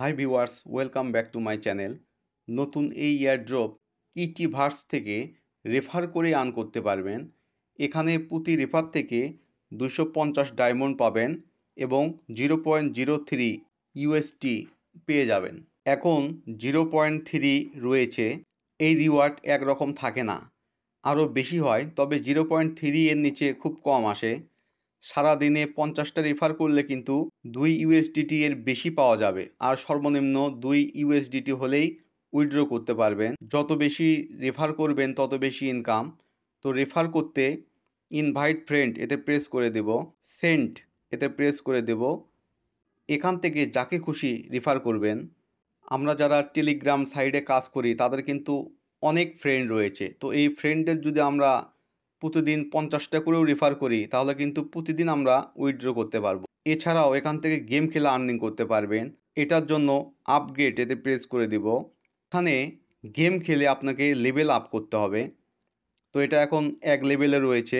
Hi viewers, welcome back to my channel. নতুন এই airdrop ইটিভার্স থেকে রেফার করে আর্ন করতে পারবেন। এখানে প্রতি রেফার থেকে 250 ডায়মন্ড পাবেন এবং 0.03 ইউএসটি পেয়ে যাবেন। এখন 0.3 রয়েছে। এই রিওয়ার্ড একরকম থাকে না, আরও বেশি হয়, তবে 0.3 এর নিচে খুব কম আসে। সারাদিনে 50টা রেফার করলে কিন্তু 2 ইউএসডিটি এর বেশি পাওয়া যাবে, আর সর্বনিম্ন 2 ইউএসডিটি হলেই উইথড্র করতে পারবেন। যত বেশি রেফার করবেন তত বেশি ইনকাম। তো রেফার করতে ইনভাইট ফ্রেন্ড এতে প্রেস করে দেব, সেন্ড এতে প্রেস করে দেব। এখান থেকে যাকে খুশি রেফার করবেন। আমরা যারা টেলিগ্রাম সাইডে কাজ করি তাদের কিন্তু অনেক ফ্রেন্ড রয়েছে। তো এই ফ্রেন্ডের যদি আমরা প্রতিদিন 50টা করেও রেফার করি তাহলে কিন্তু প্রতিদিন আমরা উইথড্র করতে পারবো। এছাড়াও এখান থেকে গেম খেলে আর্নিং করতে পারবেন। এটার জন্য আপগ্রেড এতে প্রেস করে দিব। এখানে গেম খেলে আপনাকে লেভেল আপ করতে হবে। তো এটা এখন 1 লেভেলে রয়েছে।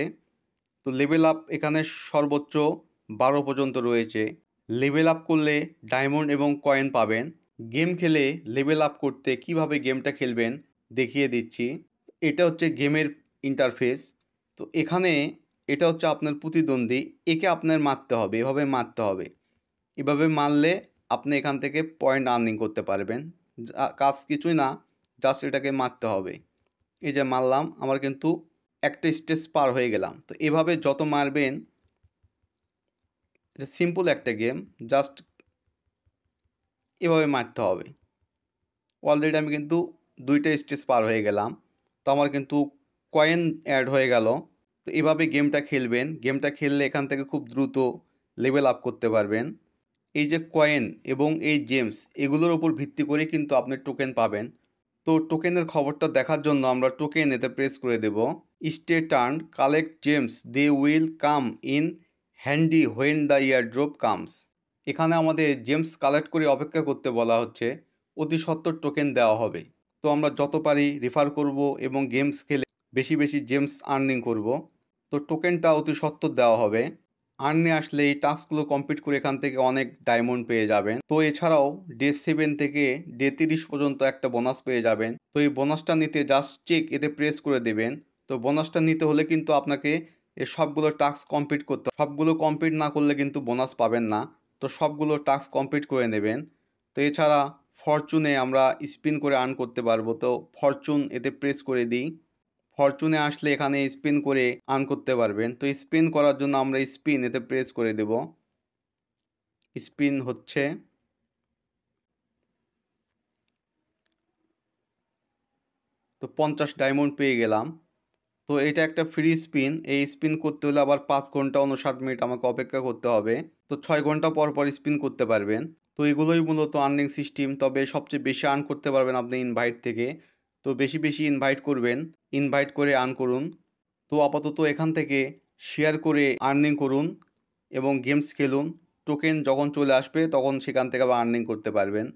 তো লেভেল আপ এখানে সর্বোচ্চ 12 পর্যন্ত রয়েছে। লেভেল আপ করলে ডায়মন্ড এবং কয়েন পাবেন। গেম খেলে লেভেল আপ করতে কিভাবে গেমটা খেলবেন দেখিয়ে দিচ্ছি। এটা হচ্ছে গেমের ইন্টারফেস। তো এখানে এটা হচ্ছে আপনার প্রতিদ্বন্দ্বী, একে আপনার মারতে হবে, এভাবে মারতে হবে। এভাবে মারলে আপনি এখান থেকে পয়েন্ট আর্নিং করতে পারবেন। কাজ কিছুই না, জাস্ট এটাকে মারতে হবে। এই যে মারলাম, আমার কিন্তু একটা স্টেজ পার হয়ে গেলাম। তো এভাবে যত মারবেন, এটা সিম্পল একটা গেম, জাস্ট এভাবে মারতে হবে। অলরেডি আমি কিন্তু 2টা স্টেজ পার হয়ে গেলাম। তো আমার কিন্তু কয়েন অ্যাড হয়ে গেল। তো এভাবে গেমটা খেলবেন। গেমটা খেললে এখান থেকে খুব দ্রুত লেভেল আপ করতে পারবেন। এই যে কয়েন এবং এই জেমস, এগুলোর উপর ভিত্তি করে কিন্তু আপনি টোকেন পাবেন। তো টোকেনের খবরটা দেখার জন্য আমরা টোকেন এতে প্রেস করে দেব। স্টে টার্ন, collect gems, they will come in handy when the airdrop comes. এখানে আমাদের জেমস কালেক্ট করে অপেক্ষা করতে বলা হচ্ছে। অতি সত্বর টোকেন দেওয়া হবে। তো আমরা যত পারি রেফার করব এবং গেমস খেলে বেশি বেশি জেমস আর্নিং করব। তো টোকেনটা অতি সত্বর দেওয়া হবে। আর্নে আসলে এই টাস্কগুলো কমপ্লিট করে এখান থেকে অনেক ডায়মন্ড পেয়ে যাবেন। তো এছাড়াও ডে 7 থেকে ডে 30 পর্যন্ত একটা বোনাস পেয়ে যাবেন। তো এই বোনাসটা নিতে জাস্ট চেক এতে প্রেস করে দেবেন। তো বোনাসটা নিতে হলে কিন্তু আপনাকে এই সবগুলো টাস্ক কমপ্লিট করতে হবে। সবগুলো কমপ্লিট না করলে কিন্তু বোনাস পাবেন না। তো সবগুলো টাস্ক কমপ্লিট করে নেবেন। তো এছাড়া ফরচুনে আমরা স্পিন করে আর্ন করতে পারবো। তো ফরচুন এতে প্রেস করে দিই। ফরচুনে আসলে এখানে স্পিন করে আর্ন করতে পারবেন। তো স্পিন করার জন্য আমরা স্পিন এতে প্রেস করে দেব। স্পিন হচ্ছে। তো 50 ডায়মন্ড পেয়ে গেলাম। তো এটা একটা ফ্রি স্পিন। এই স্পিন করতে হলে আবার 5 ঘন্টা 59 মিনিট আমাকে অপেক্ষা করতে হবে। তো 6 ঘন্টা পর পর স্পিন করতে পারবেন। তো এগুলোই মূলত আর্নিং সিস্টেম। তবে সবচেয়ে বেশি আর্ন করতে পারবেন আপনি ইনভাইট থেকে। তো বেশি বেশি ইনভাইট করবেন, ইনভাইট করে আর্ন করুন। তো আপাতত এখান থেকে শেয়ার করে আর্নিং করুন এবং গেমস খেলুন। টোকেন যখন চলে আসবে তখন সেখান থেকে আবার আর্নিং করতে পারবেন।